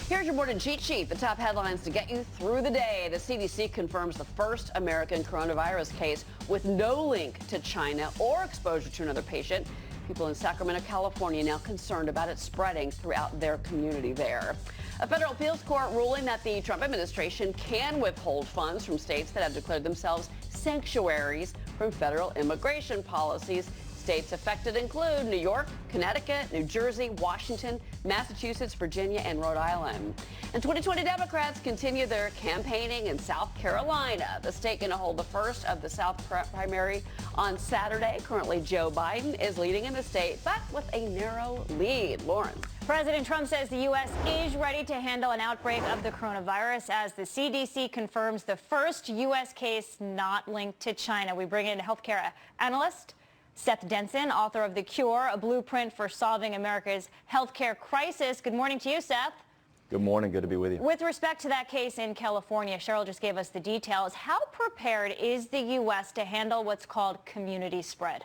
Here's your morning cheat sheet, the top headlines to get you through the day. The CDC confirms the first American coronavirus case with no link to China or exposure to another patient. People in Sacramento, California now concerned about it spreading throughout their community there. A federal appeals court ruling that the Trump administration can withhold funds from states that have declared themselves sanctuaries from federal immigration policies. States affected include New York, Connecticut, New Jersey, Washington, Massachusetts, Virginia, and Rhode Island. And 2020 Democrats continue their campaigning in South Carolina. The state going to hold the first of the South primary on Saturday. Currently, Joe Biden is leading in the state, but with a narrow lead. Lauren. President Trump says the U.S. is ready to handle an outbreak of the coronavirus as the CDC confirms the first U.S. case not linked to China. We bring in healthcare analyst Seth Denson, author of The Cure, a blueprint for solving America's healthcare crisis. Good morning to you, Seth. Good morning. Good to be with you. With respect to that case in California, Cheryl just gave us the details. How prepared is the U.S. to handle what's called community spread?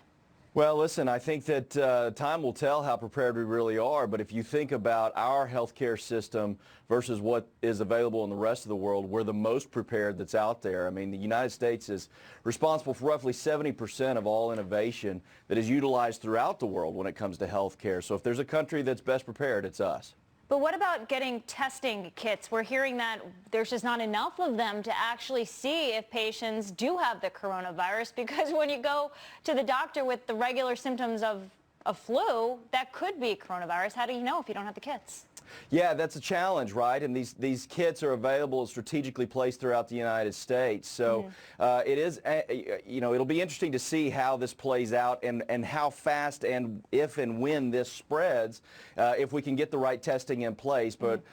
Well, listen, I think that time will tell how prepared we really are. But if you think about our healthcare system versus what is available in the rest of the world, we're the most prepared that's out there. I mean, the United States is responsible for roughly 70% of all innovation that is utilized throughout the world when it comes to healthcare. So if there's a country that's best prepared, it's us. But what about getting testing kits? We're hearing that there's just not enough of them to actually see if patients do have the coronavirus, because when you go to the doctor with the regular symptoms of a flu, that could be coronavirus. How do you know if you don't have the kits? Yeah, that's a challenge, right? And these kits are available strategically placed throughout the United States. So it is, it'll be interesting to see how this plays out and how fast and if and when this spreads, if we can get the right testing in place. But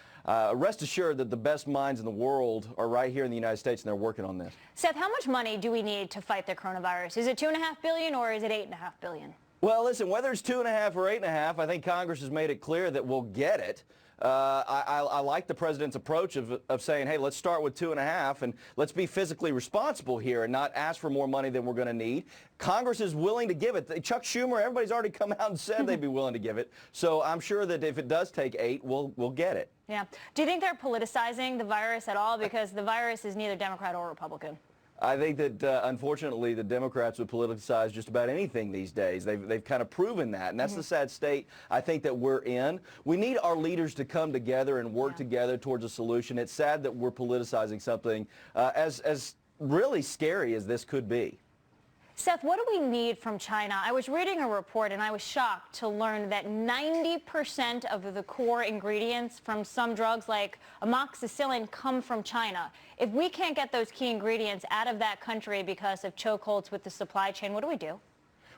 rest assured that the best minds in the world are right here in the United States, and they're working on this. Seth, how much money do we need to fight the coronavirus? Is it $2.5 billion or is it $8.5 billion? Well, listen, whether it's 2.5 or 8.5, I think Congress has made it clear that we'll get it. I like the president's approach of saying, hey, let's start with 2.5 and let's be physically responsible here and not ask for more money than we're going to need. Congress is willing to give it. Chuck Schumer, everybody's already come out and said they'd be willing to give it. So I'm sure that if it does take 8, we'll get it. Yeah. Do you think they're politicizing the virus at all? Because the virus is neither Democrat or Republican. I think that, unfortunately, the Democrats would politicize just about anything these days. They've kind of proven that, and that's the sad state I think that we're in. We need our leaders to come together and work together towards a solution. It's sad that we're politicizing something as really scary as this could be. Seth, what do we need from China? I was reading a report and I was shocked to learn that 90% of the core ingredients from some drugs like amoxicillin come from China. If we can't get those key ingredients out of that country because of chokeholds with the supply chain, what do we do?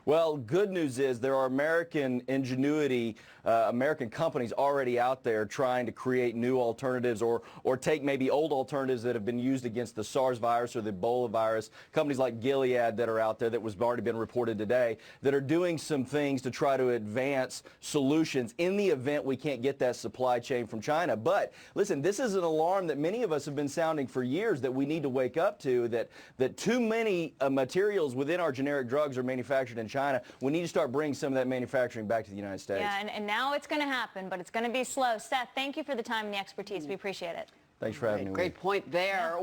Well, good news is there are American ingenuity, American companies already out there trying to create new alternatives or take maybe old alternatives that have been used against the SARS virus or the Ebola virus. Companies like Gilead that are out there that was already been reported today that are doing some things to try to advance solutions in the event we can't get that supply chain from China. But listen, this is an alarm that many of us have been sounding for years that we need to wake up to, that too many materials within our generic drugs are manufactured in China. We need to start bringing some of that manufacturing back to the United States. Yeah, and now it's going to happen, but it's going to be slow. Seth, thank you for the time and the expertise. We appreciate it. Thanks for having me. Great point there.